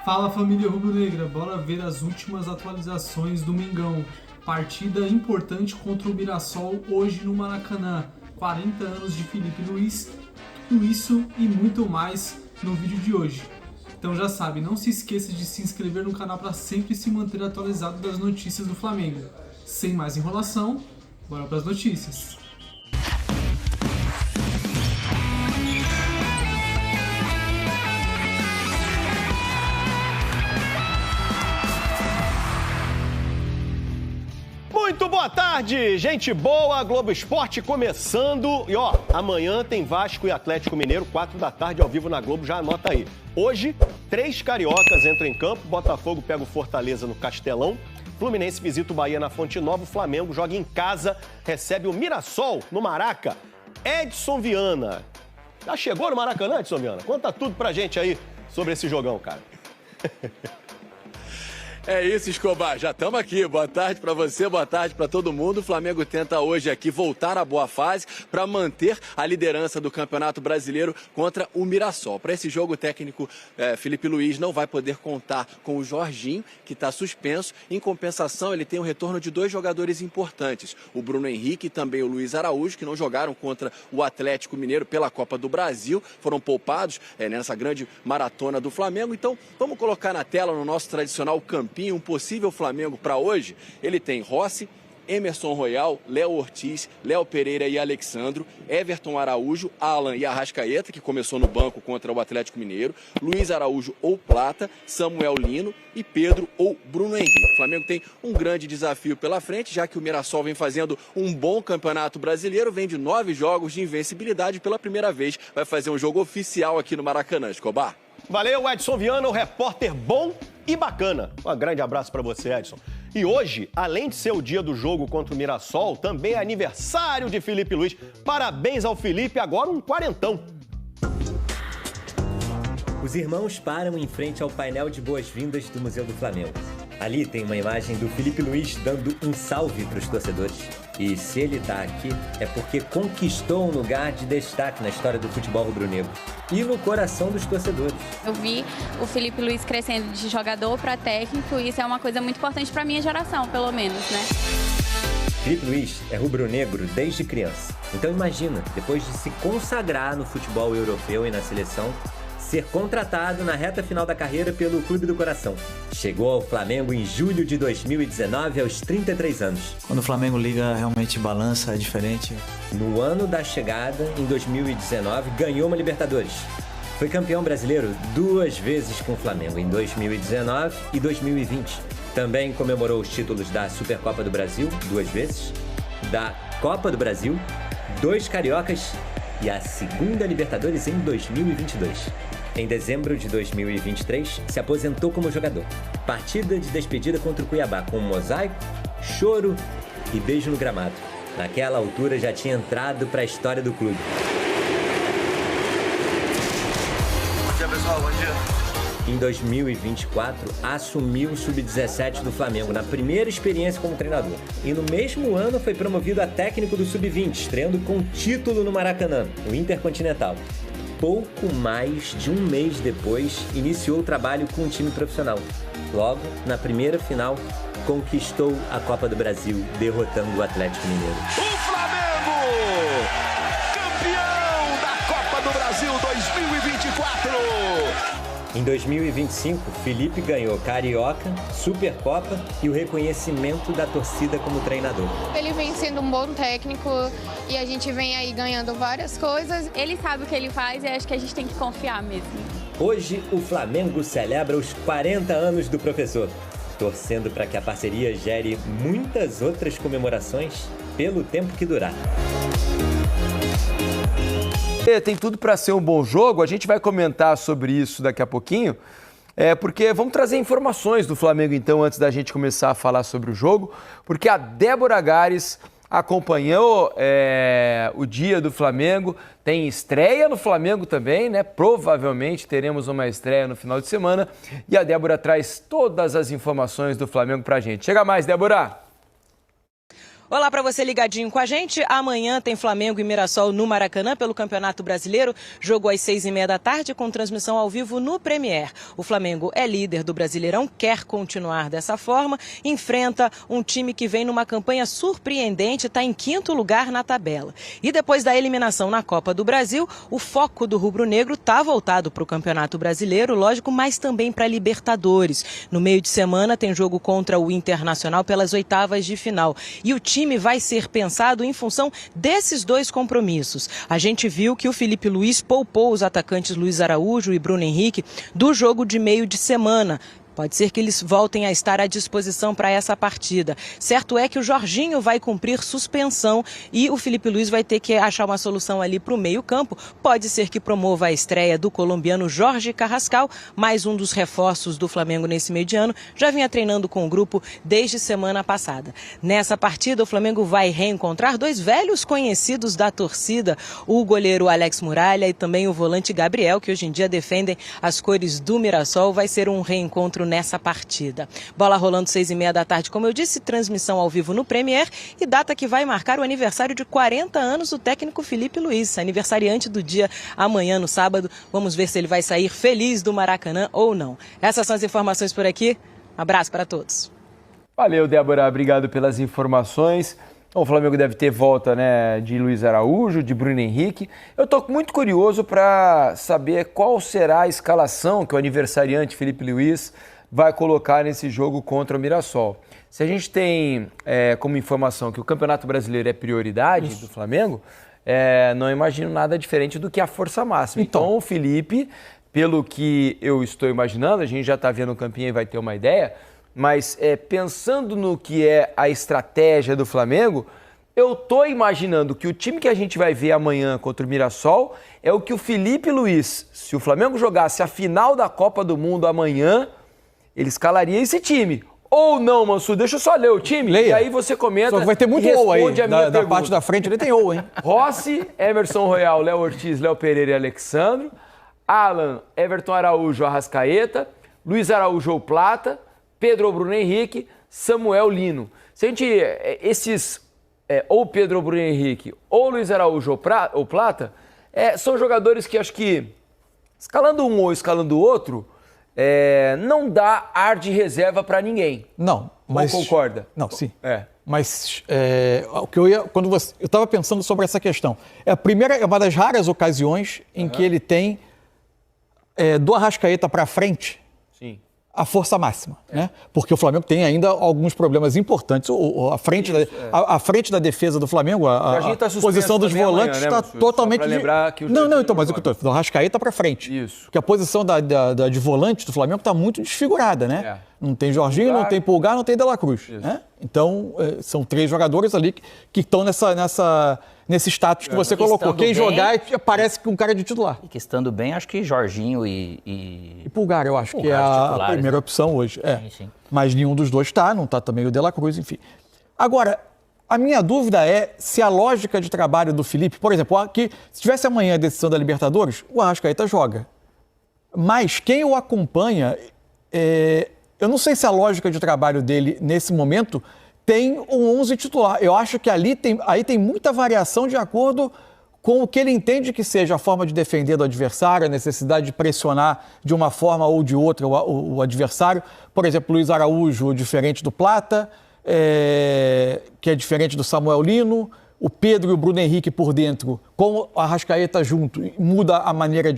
Fala, família rubro-negra, bora ver as últimas atualizações do Mengão. Partida importante contra o Mirassol hoje no Maracanã. 40 anos de Filipe Luís, tudo isso e muito mais no vídeo de hoje. Então já sabe, não se esqueça de se inscrever no canal para sempre se manter atualizado das notícias do Flamengo. Sem mais enrolação, bora para as notícias. Muito boa tarde, gente boa, Globo Esporte começando. E ó, amanhã tem Vasco e Atlético Mineiro, 4 da tarde, ao vivo na Globo, já anota aí. Hoje, 3 cariocas entram em campo, Botafogo pega o Fortaleza no Castelão, Fluminense visita o Bahia na Fonte Nova, o Flamengo joga em casa, recebe o Mirassol no Maraca. Edson Viana. Já chegou no Maracanã, Edson Viana? Conta tudo pra gente aí sobre esse jogão, cara. É isso, Escobar. Já estamos aqui. Boa tarde para você, boa tarde para todo mundo. O Flamengo tenta hoje aqui voltar à boa fase para manter a liderança do Campeonato Brasileiro contra o Mirassol. Para esse jogo, o técnico Filipe Luís não vai poder contar com o Jorginho, que está suspenso. Em compensação, ele tem o retorno de 2 jogadores importantes, o Bruno Henrique e também o Luiz Araújo, que não jogaram contra o Atlético Mineiro pela Copa do Brasil, foram poupados nessa grande maratona do Flamengo. Então, vamos colocar na tela no nosso tradicional campinho um possível Flamengo para hoje. Ele tem Rossi, Emerson Royal, Léo Ortiz, Léo Pereira e Alexandro, Everton Araújo, Alan e Arrascaeta, que começou no banco contra o Atlético Mineiro, Luiz Araújo ou Plata, Samuel Lino e Pedro ou Bruno Henrique. O Flamengo tem um grande desafio pela frente, já que o Mirassol vem fazendo um bom campeonato brasileiro, vem de 9 jogos de invencibilidade, pela primeira vez vai fazer um jogo oficial aqui no Maracanã, Escobar. Valeu, Edson Viana, o repórter bom e bacana. Um grande abraço para você, Edson. E hoje, além de ser o dia do jogo contra o Mirassol, também é aniversário de Filipe Luís. Parabéns ao Filipe, agora um quarentão. Os irmãos param em frente ao painel de boas-vindas do Museu do Flamengo. Ali tem uma imagem do Filipe Luís dando um salve para os torcedores. E se ele está aqui, é porque conquistou um lugar de destaque na história do futebol rubro-negro e no coração dos torcedores. Eu vi o Filipe Luís crescendo de jogador para técnico e isso é uma coisa muito importante para a minha geração, pelo menos, né? Filipe Luís é rubro-negro desde criança. Então imagina, depois de se consagrar no futebol europeu e na seleção, ser contratado na reta final da carreira pelo Clube do Coração. Chegou ao Flamengo em julho de 2019, aos 33 anos. Quando o Flamengo liga, realmente balança, é diferente. No ano da chegada, em 2019, ganhou uma Libertadores. Foi campeão brasileiro 2 vezes com o Flamengo, em 2019 e 2020. Também comemorou os títulos da Supercopa do Brasil 2 vezes, da Copa do Brasil, 2 cariocas e a segunda Libertadores em 2022. Em dezembro de 2023, se aposentou como jogador. Partida de despedida contra o Cuiabá, com mosaico, choro e beijo no gramado. Naquela altura já tinha entrado para a história do clube. Bom dia, pessoal. Bom dia. Em 2024, assumiu o Sub-17 do Flamengo, na primeira experiência como treinador. E no mesmo ano foi promovido a técnico do Sub-20, estreando com título no Maracanã, o Intercontinental. Pouco mais de um mês depois, iniciou o trabalho com o time profissional. Logo, na primeira final, conquistou a Copa do Brasil, derrotando o Atlético Mineiro. O Flamengo! Campeão da Copa do Brasil 2024! Em 2025, Filipe ganhou Carioca, Supercopa e o reconhecimento da torcida como treinador. Ele vem sendo um bom técnico e a gente vem aí ganhando várias coisas. Ele sabe o que ele faz e acho que a gente tem que confiar mesmo. Hoje, o Flamengo celebra os 40 anos do professor, torcendo para que a parceria gere muitas outras comemorações pelo tempo que durar. Tem tudo para ser um bom jogo, a gente vai comentar sobre isso daqui a pouquinho, porque vamos trazer informações do Flamengo então, antes da gente começar a falar sobre o jogo, porque a Débora Gares acompanhou o dia do Flamengo, tem estreia no Flamengo também, né? Provavelmente teremos uma estreia no final de semana e a Débora traz todas as informações do Flamengo pra gente. Chega mais, Débora! Olá para você ligadinho com a gente. Amanhã tem Flamengo e Mirassol no Maracanã pelo Campeonato Brasileiro. Jogo às 6h30 da tarde com transmissão ao vivo no Premier. O Flamengo é líder do Brasileirão, quer continuar dessa forma. Enfrenta um time que vem numa campanha surpreendente, está em 5º lugar na tabela. E depois da eliminação na Copa do Brasil, o foco do rubro-negro está voltado para o Campeonato Brasileiro, lógico, mas também para a Libertadores. No meio de semana tem jogo contra o Internacional pelas 8ª de final. E o time vai ser pensado em função desses 2 compromissos. A gente viu que o Felipe Luiz poupou os atacantes Luiz Araújo e Bruno Henrique do jogo de meio de semana. Pode ser que eles voltem a estar à disposição para essa partida. Certo é que o Jorginho vai cumprir suspensão e o Felipe Luiz vai ter que achar uma solução ali para o meio-campo. Pode ser que promova a estreia do colombiano Jorge Carrascal, mais um dos reforços do Flamengo nesse meio de ano. Já vinha treinando com o grupo desde semana passada. Nessa partida, o Flamengo vai reencontrar 2 velhos conhecidos da torcida, o goleiro Alex Muralha e também o volante Gabriel, que hoje em dia defendem as cores do Mirassol. Vai ser um reencontro nessa partida. Bola rolando 6h30 da tarde, como eu disse, transmissão ao vivo no Premier e data que vai marcar o aniversário de 40 anos do técnico Felipe Luiz, aniversariante do dia amanhã no sábado. Vamos ver se ele vai sair feliz do Maracanã ou não. Essas são as informações por aqui. Um abraço para todos. Valeu, Débora. Obrigado pelas informações. O Flamengo deve ter volta, né, de Luiz Araújo, de Bruno Henrique. Eu estou muito curioso para saber qual será a escalação que o aniversariante Felipe Luiz vai colocar nesse jogo contra o Mirassol. Se a gente tem como informação que o Campeonato Brasileiro é prioridade do Flamengo, não imagino nada diferente do que a força máxima. Então o Felipe, pelo que eu estou imaginando, a gente já está vendo o campinho e vai ter uma ideia, mas pensando no que é a estratégia do Flamengo, eu estou imaginando que o time que a gente vai ver amanhã contra o Mirassol é o que o Felipe Luiz, se o Flamengo jogasse a final da Copa do Mundo amanhã, ele escalaria esse time. Ou não, Mansur, deixa eu só ler o time. Leia. E aí você comenta. Só que vai ter muito ou aí. Da parte da frente ele tem ou, hein? Rossi, Emerson Royal, Léo Ortiz, Léo Pereira e Alexandro. Alan, Everton Araújo, Arrascaeta. Luiz Araújo ou Plata. Pedro ou Bruno Henrique. Samuel Lino. Se a gente, ou Pedro ou Bruno Henrique, ou Luiz Araújo ou Plata, são jogadores que acho que, escalando um ou escalando o outro, não dá ar de reserva para ninguém. Não, mas... Não concorda? Não, sim. Mas o que eu estava pensando sobre essa questão. É uma das raras ocasiões em que ele tem do Arrascaeta para frente. Sim. A força máxima, né? Porque o Flamengo tem ainda alguns problemas importantes. A frente da defesa do Flamengo, a posição dos volantes está totalmente... Mas o que eu estou falando, o Arrascaeta para frente. Isso. Porque a posição de volante do Flamengo está muito desfigurada, né? Não tem Jorginho, não tem Pulgar, não tem De La Cruz. Né? Então, são 3 jogadores ali que estão nesse status que você colocou. Quem jogar parece que um cara de titular. E que estando bem, acho que Jorginho e Pulgar, eu acho que é a primeira opção hoje. Sim. Mas nenhum dos dois não está também o De La Cruz, enfim. Agora, a minha dúvida é se a lógica de trabalho do Felipe, por exemplo, se tivesse amanhã a decisão da Libertadores, o Arrascaeta joga. Mas quem o acompanha, eu não sei se a lógica de trabalho dele nesse momento tem um 11 titular. Eu acho que aí tem muita variação de acordo com o que ele entende que seja a forma de defender do adversário, a necessidade de pressionar de uma forma ou de outra o adversário. Por exemplo, Luiz Araújo, diferente do Plata, que é diferente do Samuel Lino. O Pedro e o Bruno Henrique por dentro, com o Arrascaeta junto, muda a maneira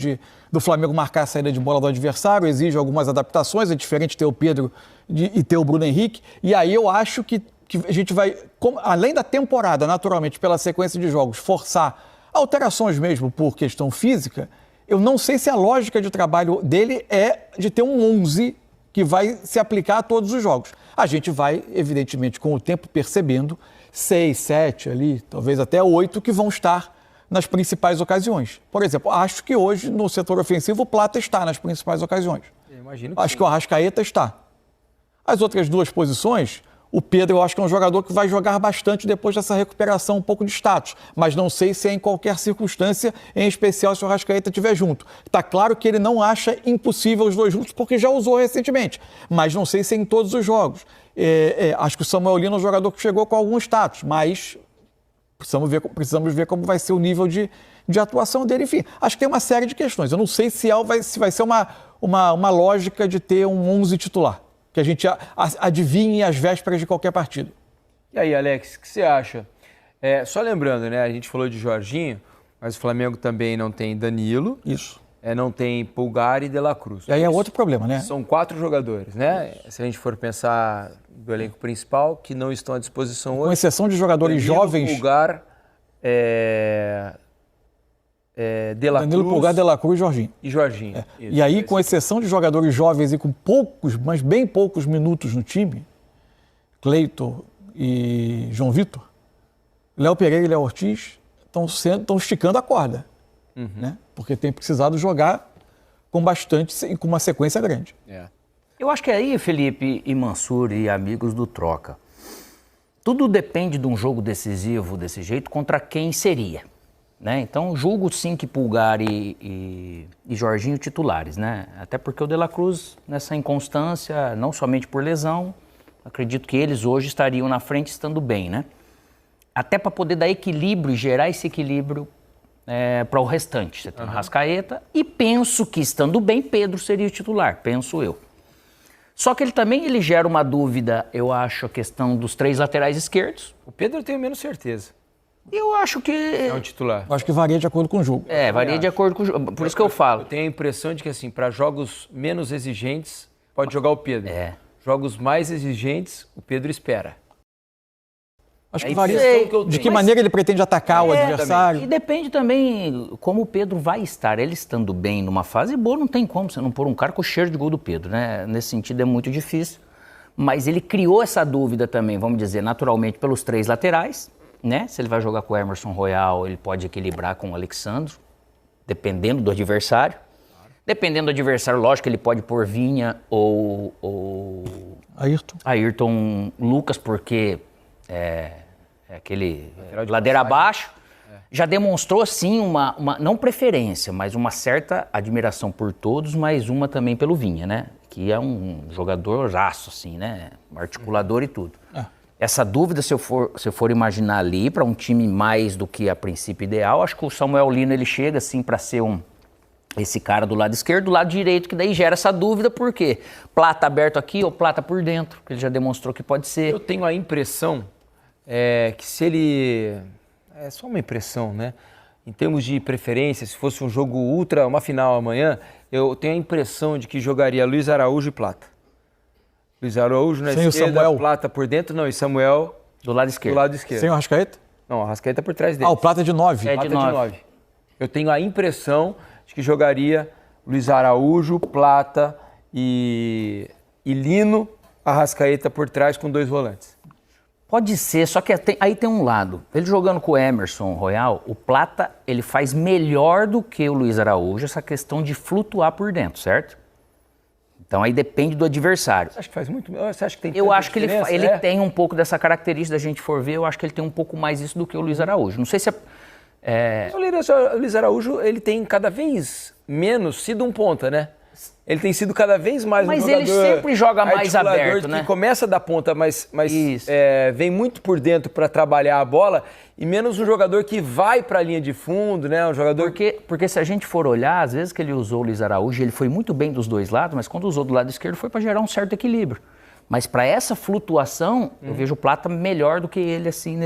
do Flamengo marcar a saída de bola do adversário, exige algumas adaptações, é diferente ter o Pedro e ter o Bruno Henrique. E aí eu acho que a gente vai, além da temporada, naturalmente, pela sequência de jogos, forçar alterações mesmo por questão física, eu não sei se a lógica de trabalho dele é de ter um 11 que vai se aplicar a todos os jogos. A gente vai, evidentemente, com o tempo percebendo 6, 7 ali, talvez até 8 que vão estar nas principais ocasiões. Por exemplo, acho que hoje no setor ofensivo o Plata está nas principais ocasiões. Acho que o Arrascaeta está. As outras 2 posições, o Pedro eu acho que é um jogador que vai jogar bastante depois dessa recuperação um pouco de status, mas não sei se é em qualquer circunstância, em especial se o Arrascaeta estiver junto. Está claro que ele não acha impossível os 2 juntos porque já usou recentemente, mas não sei se é em todos os jogos. Acho que o Samuel Lino é um jogador que chegou com algum status, mas precisamos ver como vai ser o nível de atuação dele. Enfim, acho que tem uma série de questões. Eu não sei se vai ser uma lógica de ter um 11 titular, que a gente adivinhe às vésperas de qualquer partida. E aí, Alex, o que você acha? Só lembrando, né? A gente falou de Jorginho, mas o Flamengo também não tem Danilo. Isso. Não tem Pulgar e De La Cruz. E aí é outro problema, né? São 4 jogadores, né? Se a gente for pensar do elenco principal, que não estão à disposição hoje. Com exceção de jogadores Danilo, jovens. Pulgar, De La Danilo, Cruz, Pulgar, De La Cruz e Jorginho. E aí, com exceção de jogadores jovens e com poucos, mas bem poucos minutos no time, Cleiton e João Vitor, Léo Pereira e Léo Ortiz estão esticando a corda, né? Porque tem precisado jogar com uma sequência grande. Eu acho que aí, Felipe e Mansur e amigos do Troca, tudo depende de um jogo decisivo desse jeito contra quem seria, né? Então, julgo sim que Pulgar e Jorginho titulares, né? Até porque o De La Cruz, nessa inconstância, não somente por lesão, acredito que eles hoje estariam na frente estando bem, né? Até para poder dar equilíbrio e gerar esse equilíbrio para o restante. Você tem o Arrascaeta e penso que, estando bem, Pedro seria o titular, penso eu. Só que ele gera uma dúvida, eu acho, a questão dos 3 laterais esquerdos. O Pedro eu tenho menos certeza. Eu acho que... É um titular. Eu acho que varia de acordo com o jogo. Varia de acordo com o jogo. Por isso que eu falo. Eu tenho a impressão de que, assim, para jogos menos exigentes, pode jogar o Pedro. Jogos mais exigentes, o Pedro espera. Acho que varia de que maneira ele pretende atacar o adversário. E depende também como o Pedro vai estar. Ele estando bem numa fase boa, não tem como você não pôr um cara com o cheiro de gol do Pedro, né? Nesse sentido é muito difícil. Mas ele criou essa dúvida também, vamos dizer, naturalmente pelos 3 laterais, né? Se ele vai jogar com o Emerson Royal, ele pode equilibrar com o Alexandro, dependendo do adversário. Dependendo do adversário, lógico que ele pode pôr Vinha ou Ayrton Lucas, porque é aquele ladeira abaixo. Já demonstrou, sim, uma não preferência, mas uma certa admiração por todos, mas uma também pelo Vinha, né? Que é um jogadoraço, assim, né? Articulador e tudo. Essa dúvida, se eu for imaginar ali, para um time mais do que a princípio ideal, acho que o Samuel Lino, ele chega, assim, para ser esse cara do lado esquerdo, do lado direito, que daí gera essa dúvida, por quê? Plata aberto aqui ou Plata por dentro, que ele já demonstrou que pode ser. Eu tenho a impressão que se ele... É só uma impressão, né? Em termos de preferência, se fosse um jogo uma final amanhã, eu tenho a impressão de que jogaria Luiz Araújo e Plata. Luiz Araújo na esquerda, Plata por dentro, não, e Samuel do lado esquerdo. Sem o Arrascaeta? Não, o Arrascaeta por trás dele. O Plata de 9. Plata de 9. Eu tenho a impressão de que jogaria Luiz Araújo, Plata e Lino, Arrascaeta por trás com 2 volantes. Pode ser, só que aí tem um lado. Ele jogando com o Emerson Royal, o Plata, ele faz melhor do que o Luiz Araújo essa questão de flutuar por dentro, certo? Então aí depende do adversário. Você acha que faz muito? Você acha que tem Eu acho que ele tem um pouco dessa característica, da gente for ver, eu acho que ele tem um pouco mais isso do que o Luiz Araújo. Não sei se O Luiz Araújo, ele tem cada vez menos sido um ponta, né? Ele tem sido cada vez mais um jogador... Mas ele sempre joga mais aberto, né? Que começa da ponta, mas vem muito por dentro para trabalhar a bola, e menos um jogador que vai para a linha de fundo, né? Um jogador... Porque se a gente for olhar, às vezes que ele usou o Luiz Araújo, ele foi muito bem dos 2 lados, mas quando usou do lado esquerdo foi para gerar um certo equilíbrio. Mas para essa flutuação, eu vejo o Plata melhor do que ele, assim,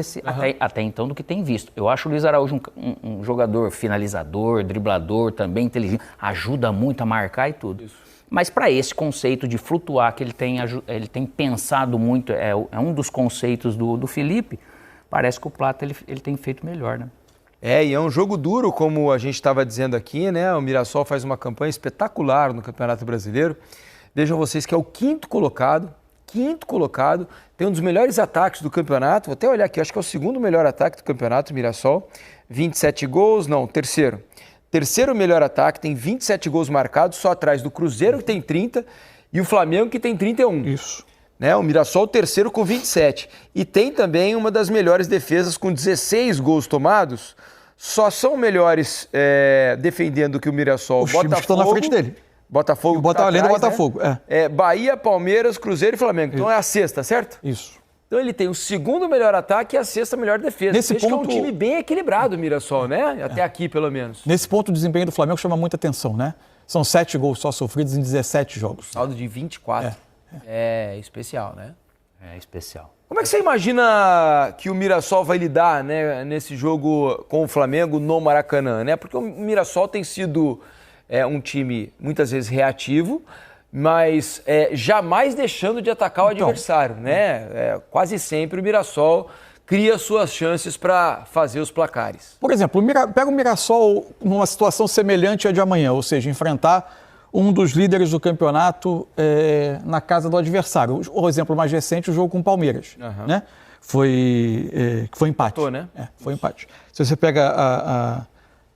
até então, do que tem visto. Eu acho o Luiz Araújo um jogador finalizador, driblador, também inteligente, ajuda muito a marcar e tudo. Isso. Mas para esse conceito de flutuar, que ele tem pensado muito, é um dos conceitos do Felipe, parece que o Plata ele tem feito melhor, né? E é um jogo duro, como a gente estava dizendo aqui, né? O Mirassol faz uma campanha espetacular no Campeonato Brasileiro. Vejam vocês que é o quinto colocado, tem um dos melhores ataques do campeonato, vou até olhar aqui, acho que é o 2º melhor ataque do campeonato, Mirassol, 27 gols, não, terceiro melhor ataque, tem 27 gols marcados, só atrás do Cruzeiro, que tem 30, e o Flamengo, que tem 31. Isso. Né? O Mirassol, terceiro com 27. E tem também uma das melhores defesas, com 16 gols tomados, só são melhores defendendo que o Mirassol, Os times que estão na frente dele. Botafogo. Além do Botafogo, É Bahia, Palmeiras, Cruzeiro e Flamengo. Então é a sexta, certo? Isso. Então ele tem o segundo melhor ataque e a sexta melhor defesa. Nesse ponto, que é um time bem equilibrado, o Mirassol, né? Até aqui, pelo menos. Nesse ponto, o desempenho do Flamengo chama muita atenção, né? São 7 gols só sofridos em 17 jogos. Saldo de 24. É especial, né? É especial. Como é que você imagina que o Mirassol vai lidar, né, nesse jogo com o Flamengo no Maracanã, né? Porque o Mirassol tem sido um time muitas vezes reativo, mas jamais deixando de atacar o adversário, né? Quase sempre o Mirassol cria suas chances para fazer os placares. Por exemplo, pega o Mirassol numa situação semelhante à de amanhã, ou seja, enfrentar um dos líderes do campeonato na casa do adversário. O exemplo mais recente, o jogo com o Palmeiras, né? Foi empate. Né? Foi empate. Se você pega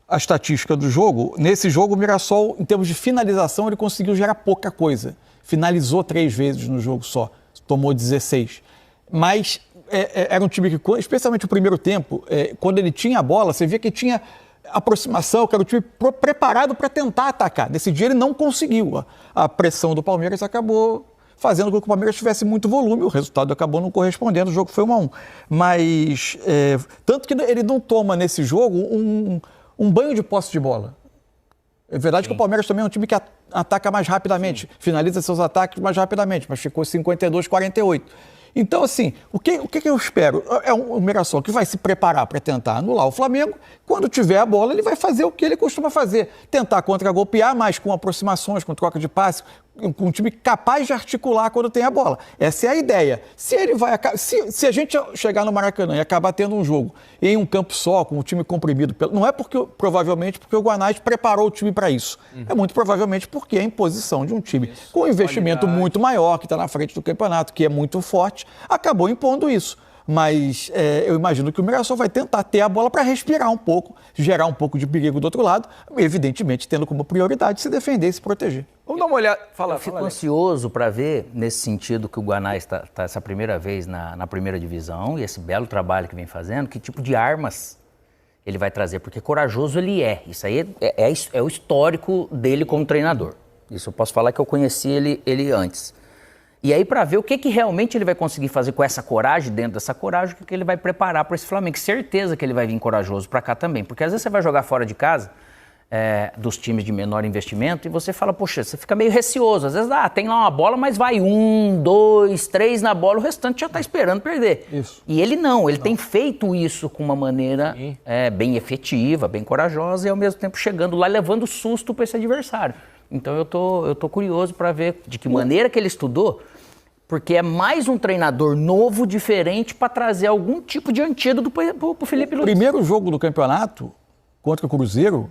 a estatística do jogo, nesse jogo o Mirassol, em termos de finalização, ele conseguiu gerar pouca coisa. Finalizou 3 vezes no jogo só, tomou 16. Mas era um time que, especialmente o primeiro tempo, quando ele tinha a bola, você via que tinha aproximação, que era o time preparado para tentar atacar. Nesse dia ele não conseguiu. A pressão do Palmeiras acabou fazendo com que o Palmeiras tivesse muito volume, o resultado acabou não correspondendo, o jogo foi 1-1. Mas, tanto que ele não toma nesse jogo um banho de posse de bola. É verdade que o Palmeiras também é um time que ataca mais rapidamente, finaliza seus ataques mais rapidamente, mas ficou 52-48. Então, assim, o que eu espero? É um Mirassol que vai se preparar para tentar anular o Flamengo. Quando tiver a bola, ele vai fazer o que ele costuma fazer. Tentar contra-golpear, mas com aproximações, com troca de passe, com um time capaz de articular quando tem a bola. Essa é a ideia. Se a gente chegar no Maracanã e acabar tendo um jogo em um campo só, com o time comprimido, não é provavelmente porque o Guanais preparou o time para isso. É muito provavelmente porque é a imposição de um time com um investimento muito maior, que está na frente do campeonato, que é muito forte, acabou impondo isso. Mas eu imagino que o Mirassol vai tentar ter a bola para respirar um pouco, gerar um pouco de perigo do outro lado, evidentemente tendo como prioridade se defender e se proteger. Vamos dar uma olhada. Eu fico ansioso para ver, nesse sentido, que o Guanais está essa primeira vez na primeira divisão e esse belo trabalho que vem fazendo, que tipo de armas ele vai trazer, porque corajoso ele é. Isso aí é o histórico dele como treinador. Isso eu posso falar que eu conheci ele antes. E aí, para ver o que realmente ele vai conseguir fazer com essa coragem, dentro dessa coragem, o que ele vai preparar para esse Flamengo. Certeza que ele vai vir corajoso para cá também. Porque às vezes você vai jogar fora de casa, dos times de menor investimento, e você fala, poxa, você fica meio receoso. Às vezes, tem lá uma bola, mas vai 1, 2, 3 na bola, o restante já está esperando perder. Isso. E ele não, ele tem feito isso com uma maneira bem efetiva, bem corajosa, e ao mesmo tempo chegando lá, levando susto para esse adversário. Então eu tô curioso para ver de que maneira que ele estudou, porque é mais um treinador novo, diferente, para trazer algum tipo de antídoto para o Felipe Luiz. Primeiro jogo do campeonato contra o Cruzeiro,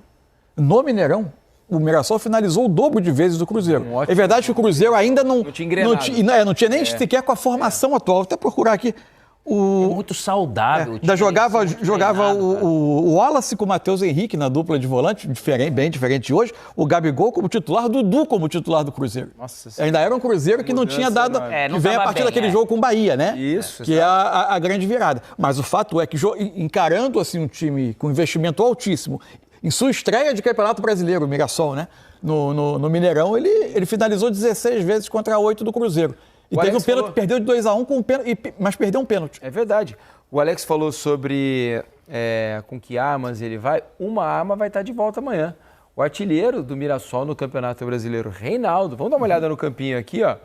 no Mineirão, o Mirassol finalizou o dobro de vezes do Cruzeiro. É verdade que o Cruzeiro ainda não tinha nem sequer com a formação atual. Vou até procurar aqui. É muito saudável. Jogava o Wallace com o Matheus Henrique na dupla de volante, bem diferente de hoje. O Gabigol como titular, o Dudu como titular do Cruzeiro. Nossa, ainda era um Cruzeiro que não tinha dado... que vem a partir daquele jogo com o Bahia, né? Isso. Que é a grande virada. Mas o fato é que encarando assim um time com investimento altíssimo, em sua estreia de Campeonato Brasileiro, o Mirassol, né? No Mineirão, ele finalizou 16 vezes contra 8 do Cruzeiro. E teve um pênalti, perdeu de 2-1, mas perdeu um pênalti. É verdade. O Alex falou sobre com que armas ele vai. Uma arma vai estar de volta amanhã. O artilheiro do Mirassol no Campeonato Brasileiro, Reinaldo. Vamos dar uma olhada no campinho aqui, ó.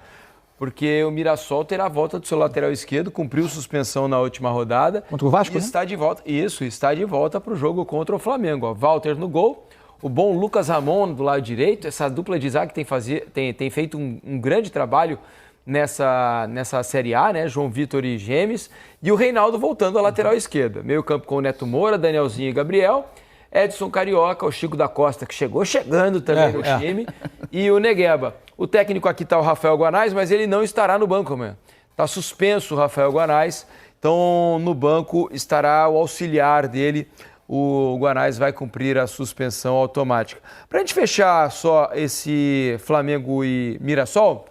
Porque o Mirassol terá a volta do seu lateral esquerdo, cumpriu suspensão na última rodada. Contra o Vasco, e está de volta. Isso, está de volta para o jogo contra o Flamengo. Ó. Walter no gol. O bom Lucas Ramon do lado direito. Essa dupla de zaga tem feito um grande trabalho nessa Série A, né? João Vitor e Gemes. E o Reinaldo voltando à lateral esquerda. Meio campo com o Neto Moura, Danielzinho e Gabriel. Edson Carioca, o Chico da Costa, que chegando também no time. E o Negueba. O técnico aqui está o Rafael Guanais, mas ele não estará no banco amanhã. Está suspenso o Rafael Guanais. Então, no banco estará o auxiliar dele. O Guanais vai cumprir a suspensão automática. Para a gente fechar só esse Flamengo e Mirassol,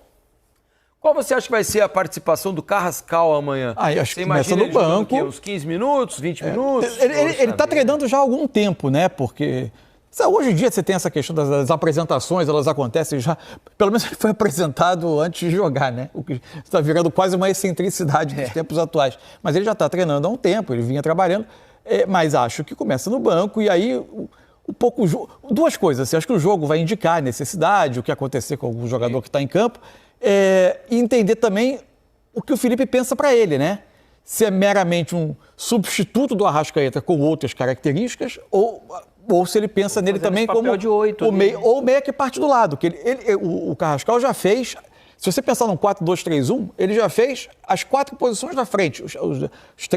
qual você acha que vai ser a participação do Carrascal amanhã? Acho que começa no banco. Uns 15 minutos, 20 minutos? Ele está treinando já há algum tempo, né? Porque Hoje em dia você tem essa questão das apresentações, elas acontecem já, pelo menos ele foi apresentado antes de jogar, né? O que está virando quase uma excentricidade dos tempos atuais. Mas ele já está treinando há um tempo, ele vinha trabalhando, mas acho que começa no banco e aí duas coisas, assim, acho que o jogo vai indicar a necessidade, o que acontecer com o jogador que está em campo, e entender também o que o Felipe pensa para ele, né? Se é meramente um substituto do Arrascaeta com outras características ou se ele pensa nele também como de 8, o meia que parte do lado. Que o Carrascal já fez, se você pensar num 4-2-3-1, ele já fez as 4 posições da frente.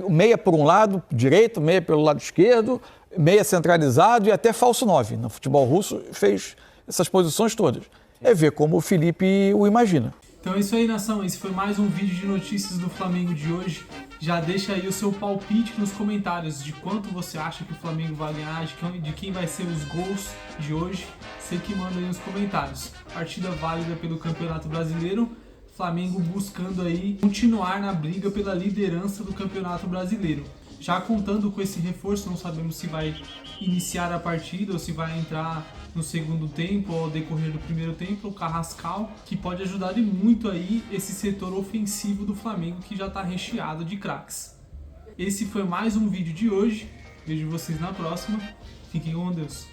O meia por um lado direito, meia pelo lado esquerdo, meia centralizado e até falso 9. No futebol russo fez essas posições todas. É ver como o Felipe o imagina. Então é isso aí, nação. Esse foi mais um vídeo de notícias do Flamengo de hoje. Já deixa aí o seu palpite nos comentários de quanto você acha que o Flamengo vai ganhar, de quem vai ser os gols de hoje. Você que manda aí nos comentários. Partida válida pelo Campeonato Brasileiro. Flamengo buscando aí continuar na briga pela liderança do Campeonato Brasileiro. Já contando com esse reforço, não sabemos se vai iniciar a partida ou se vai entrar no segundo tempo ou ao decorrer do primeiro tempo, o Carrascal, que pode ajudar e muito aí esse setor ofensivo do Flamengo que já está recheado de craques. Esse foi mais um vídeo de hoje. Vejo vocês na próxima. Fiquem com Deus.